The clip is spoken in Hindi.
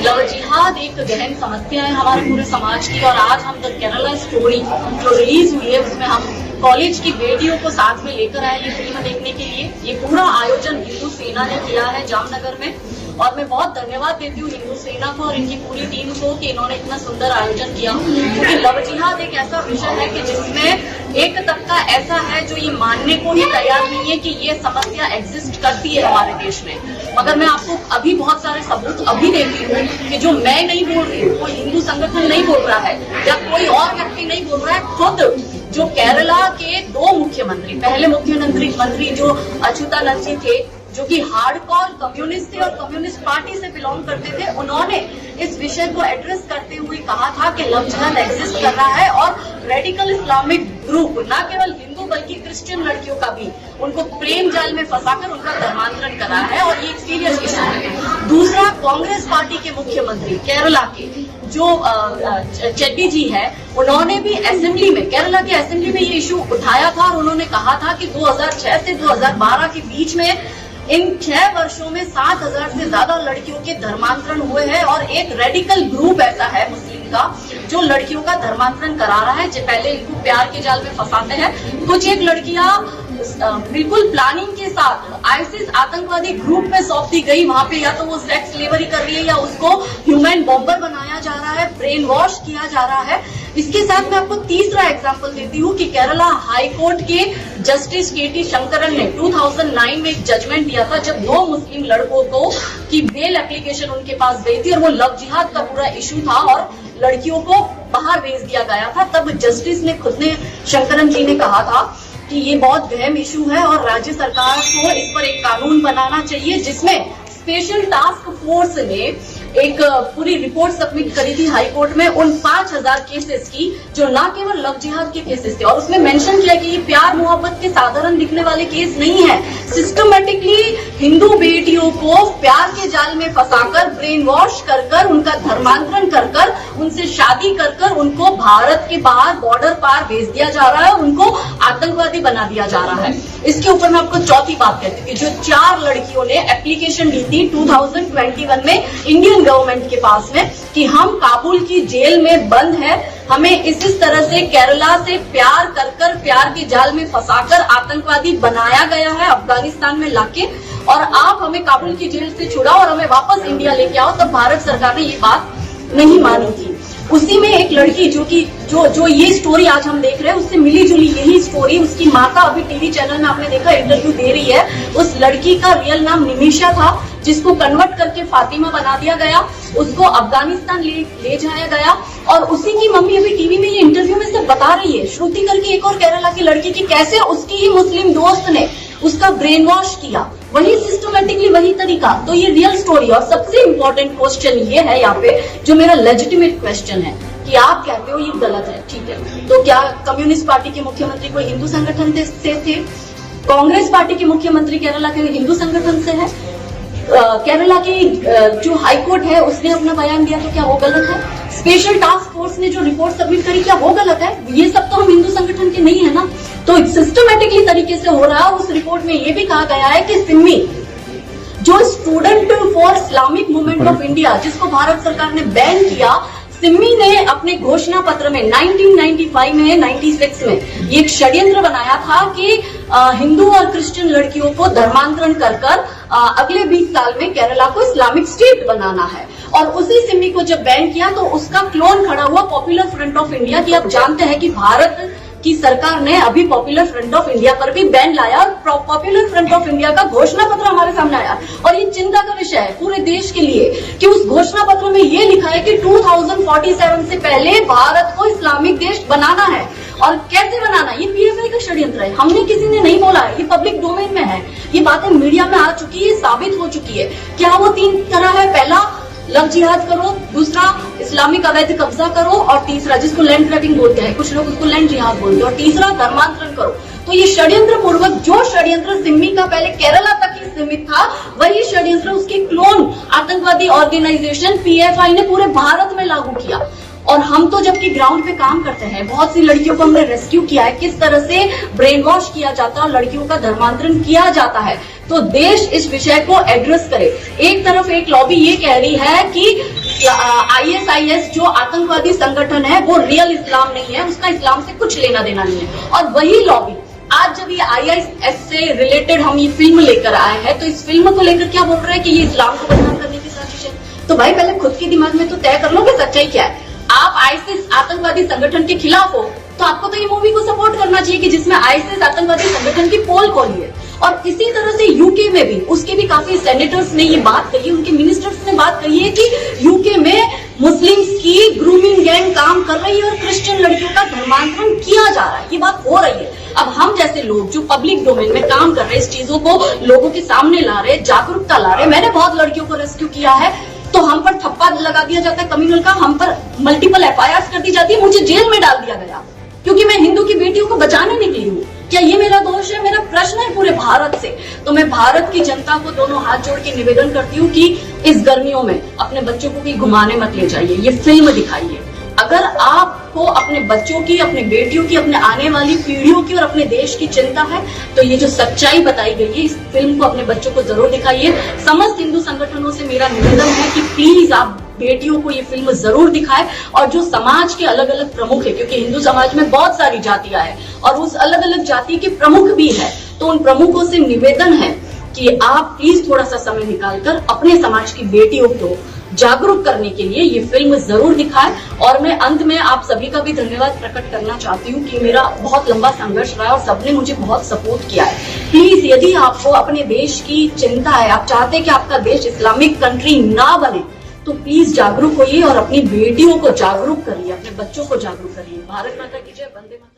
लव जिहाद एक गहन समस्या है हमारे पूरे समाज की। और आज हम द केरला स्टोरी जो रिलीज हुई है उसमें हम कॉलेज की बेटियों को साथ में लेकर आए ये फिल्म देखने के लिए। ये पूरा आयोजन हिंदू सेना ने किया है जामनगर में, और मैं बहुत धन्यवाद देती हूँ हिंदू सेना को और इनकी पूरी टीम को कि इन्होंने इतना सुंदर आयोजन किया। क्योंकि लव जिहाद एक ऐसा विषय है कि जिसमें एक तबका ऐसा है जो ये मानने को ही तैयार नहीं है कि ये समस्या एग्जिस्ट करती है हमारे देश में। मगर मैं आपको अभी बहुत सारे सबूत अभी देती हूँ कि जो मैं नहीं बोल रही हूँ, कोई हिंदू संगठन नहीं बोल रहा है या कोई और व्यक्ति नहीं बोल रहा है, खुद जो केरला के 2 मुख्यमंत्री, पहले मुख्यमंत्री जो अच्युतानंद जी थे जो कि हार्डकोर कम्युनिस्ट थे और कम्युनिस्ट पार्टी से बिलोंग करते थे, उन्होंने इस विषय को एड्रेस करते हुए कहा था कि लव जिहाद एग्जिस्ट कर रहा है और रेडिकल इस्लामिक ग्रुप न केवल हिंदू बल्कि क्रिश्चियन लड़कियों का भी उनको प्रेम जाल में फंसाकर उनका धर्मांतरण कर रहा है और ये एक सीरियस इशू है। दूसरा, कांग्रेस पार्टी के मुख्यमंत्री केरला के जो चेट्टी जी है, उन्होंने भी असेंबली में, केरला की असेंबली में ये इशू उठाया था और उन्होंने कहा था कि 2006 से 2012 के बीच में इन 6 वर्षों में 7,000 से ज्यादा लड़कियों के धर्मांतरण हुए हैं और एक रेडिकल ग्रुप ऐसा है मुस्लिम का जो लड़कियों का धर्मांतरण करा रहा है, जो पहले इनको प्यार के जाल में फंसाते हैं। कुछ एक लड़कियां बिल्कुल प्लानिंग के साथ आईसिस आतंकवादी ग्रुप में सौंप दी गई, वहां पे या तो वो सेक्स स्लेवरी कर रही है या उसको ह्यूमन बॉम्बर बनाया जा रहा है, ब्रेन वॉश किया जा रहा है। इसके साथ मैं आपको तीसरा एग्जांपल देती हूँ कि केरला हाई कोर्ट के जस्टिस केटी शंकरन ने 2009 में एक जजमेंट दिया था जब 2 मुस्लिम लड़कों को की बेल एप्लीकेशन उनके पास गई थी और वो लव जिहाद का पूरा इशू था और लड़कियों को बाहर भेज दिया गया था। तब जस्टिस ने खुद ने, शंकरन जी ने कहा था कि ये बहुत गहन इशू है और राज्य सरकार को इस पर एक कानून बनाना चाहिए जिसमें स्पेशल टास्क फोर्स ने एक पूरी रिपोर्ट सबमिट करी थी हाई कोर्ट में उन 5,000 केसेस की जो ना केवल लव जिहाद के केसेस थे, और उसमें मेंशन किया कि ये प्यार मोहब्बत के साधारण दिखने वाले केस नहीं है। सिस्टमेटिकली हिंदू बेटियों को प्यार के जाल में फंसाकर, ब्रेन वॉश कर उनका धर्मांतरण कर उनसे शादी कर उनको भारत के बाहर बॉर्डर पार भेज दिया जा रहा है, उनको आतंकवादी बना दिया जा रहा है। इसके ऊपर मैं आपको चौथी बात कहती हूँ कि जो 4 लड़कियों ने एप्लीकेशन दी थी 2021 में इंडियन गवर्नमेंट के पास में कि हम काबुल की जेल में बंद है, हमें इस तरह से केरला से प्यार कर प्यार के जाल में फंसाकर आतंकवादी बनाया गया है अफगानिस्तान में लाके, और आप हमें काबुल की जेल से छुड़ाओ और हमें वापस इंडिया लेके आओ। तब भारत सरकार ने ये बात नहीं मानी थी। उसी में एक लड़की जो ये स्टोरी आज हम देख रहे हैं उससे मिली जुली यही स्टोरी, उसकी माता अभी टीवी चैनल में आपने देखा इंटरव्यू दे रही है। उस लड़की का रियल नाम निमिषा था जिसको कन्वर्ट करके फातिमा बना दिया गया, उसको अफगानिस्तान ले जाया गया और उसी की मम्मी अभी टीवी में ये इंटरव्यू में से बता रही है, श्रुति करके एक और केरला की लड़की की, कैसे उसकी ही मुस्लिम दोस्त ने उसका ब्रेन वॉश किया, वही सिस्टमेटिकली वही तरीका। तो ये रियल स्टोरी। और सबसे इम्पोर्टेंट क्वेश्चन ये है यहाँ पे जो मेरा लेजिटिमेट क्वेश्चन है कि आप कहते हो ये गलत है, ठीक है, तो क्या कम्युनिस्ट पार्टी के मुख्यमंत्री कोई हिंदू संगठन से थे? कांग्रेस पार्टी के मुख्यमंत्री केरला के हिंदू संगठन से है? केरला की जो हाई कोर्ट है उसने अपना बयान दिया तो क्या वो गलत है? स्पेशल टास्क फोर्स ने जो रिपोर्ट सबमिट करी क्या वो गलत है? ये सब तो हम हिंदू संगठन के नहीं है ना। तो सिस्टमेटिकली तरीके से हो रहा है। उस रिपोर्ट में ये भी कहा गया है कि सिम्मी जो student for Islamic movement of India जिसको भारत सरकार ने बैन किया, सिम्मी ने अपने घोषणा पत्र में 1995 में 96 में ये एक षड्यंत्र बनाया था कि हिंदू और क्रिश्चियन लड़कियों को धर्मांतरण कर अगले 20 साल में केरला को इस्लामिक स्टेट बनाना है। और उसी सिम्मी को जब बैन किया तो उसका क्लोन खड़ा हुआ पॉपुलर फ्रंट ऑफ इंडिया की। आप जानते हैं कि भारत की सरकार ने अभी पॉपुलर फ्रंट ऑफ इंडिया पर भी बैन लाया और पॉपुलर फ्रंट ऑफ इंडिया का घोषणा पत्र हमारे सामने आया। और ये चिंता का विषय है पूरे देश के लिए कि उस घोषणा पत्र में ये लिखा है कि 2047 से पहले भारत को इस्लामिक देश बनाना है। और कैसे बनाना, ये पीएफआई का षड्यंत्र है, हमने किसी ने नहीं बोला है, ये पब्लिक डोमेन में है, ये बातें मीडिया में आ चुकी है, साबित हो चुकी है। क्या वो 3 तरह है? पहला लव जिहाद करो, दूसरा इस्लामिक अवैध कब्जा करो, और तीसरा जिसको लैंड ग्रैबिंग बोलते हैं, कुछ लोग उसको लैंड जिहाद बोलते हैं, और तीसरा धर्मांतरण करो। तो ये षड्यंत्र पूर्वक, जो षड्यंत्र सिम्मी का पहले केरला तक ही सीमित था, वही षड्यंत्र उसके क्लोन आतंकवादी ऑर्गेनाइजेशन पीएफआई ने पूरे भारत में लागू किया। और हम तो जबकि ग्राउंड पे काम करते हैं, बहुत सी लड़कियों को हमने रेस्क्यू किया है, किस तरह से ब्रेन वॉश किया जाता है और लड़कियों का धर्मांतरण किया जाता है। तो देश इस विषय को एड्रेस करे। एक तरफ एक लॉबी ये कह रही है कि ISIS जो आतंकवादी संगठन है वो रियल इस्लाम नहीं है, उसका इस्लाम से कुछ लेना देना नहीं है। और वही लॉबी आज जब ये ISIS से रिलेटेड हम ये फिल्म लेकर आए हैं तो इस फिल्म को लेकर क्या बोल रहे हैं कि ये इस्लाम को बदनाम करने की साजिश है। तो भाई पहले खुद के दिमाग में तो तय कर लो कि सच्चाई क्या है। आप ISIS आतंकवादी संगठन के खिलाफ हो तो आपको तो ये मूवी को सपोर्ट करना चाहिए कि जिसमें ISIS आतंकवादी संगठन की पोल खोली है। और इसी तरह से यूके में भी उसके भी काफी सेनेटर्स ने ये बात कही, उनके मिनिस्टर्स ने बात कही है कि यूके में मुस्लिम्स की ग्रूमिंग गैंग काम कर रही है और क्रिश्चियन लड़कियों का धर्मांतरण किया जा रहा है, ये बात हो रही है। अब हम जैसे लोग जो पब्लिक डोमेन में काम कर रहे हैं, इस चीजों को लोगों के सामने ला रहे, जागरूकता ला रहे। मैंने बहुत लड़कियों को रेस्क्यू किया है तो हम पर थप्पा लगा दिया जाता है कम्युनल का, हम पर मल्टीपल FIR कर दी जाती है, मुझे जेल में डाल दिया गया क्योंकि मैं हिंदू की बेटियों को बचाने निकली हूँ। क्या ये मेरा दोष है? मेरा प्रश्न है पूरे भारत से। तो मैं भारत की जनता को दोनों हाथ जोड़ के निवेदन करती हूँ कि इस गर्मियों में अपने बच्चों को भी घुमाने मत ले जाइए, ये फिल्म दिखाइए। अगर आपको अपने बच्चों की, अपने बेटियों की, अपने आने वाली पीढ़ियों की और अपने देश की चिंता है तो ये जो सच्चाई बताई गई है इस फिल्म को अपने बच्चों को जरूर दिखाइए। समस्त हिंदू संगठनों से मेरा निवेदन है कि प्लीज आप बेटियों को ये फिल्म जरूर दिखाए। और जो समाज के अलग अलग प्रमुख है, क्योंकि हिंदू समाज में बहुत सारी जातियां हैं और उस अलग अलग जाति के प्रमुख भी है, तो उन प्रमुखों से निवेदन है कि आप प्लीज थोड़ा सा समय निकालकर अपने समाज की बेटियों को जागरूक करने के लिए ये फिल्म जरूर दिखाएं। और मैं अंत में आप सभी का भी धन्यवाद प्रकट करना चाहती हूँ कि मेरा बहुत लंबा संघर्ष रहा है और सबने मुझे बहुत सपोर्ट किया है। प्लीज यदि आपको अपने देश की चिंता है, आप चाहते हैं कि आपका देश इस्लामिक कंट्री ना बने, तो प्लीज जागरूक होइए और अपनी बेटियों को जागरूक करिए, अपने बच्चों को जागरूक करिए। भारत माता की जय, वंदे मातरम।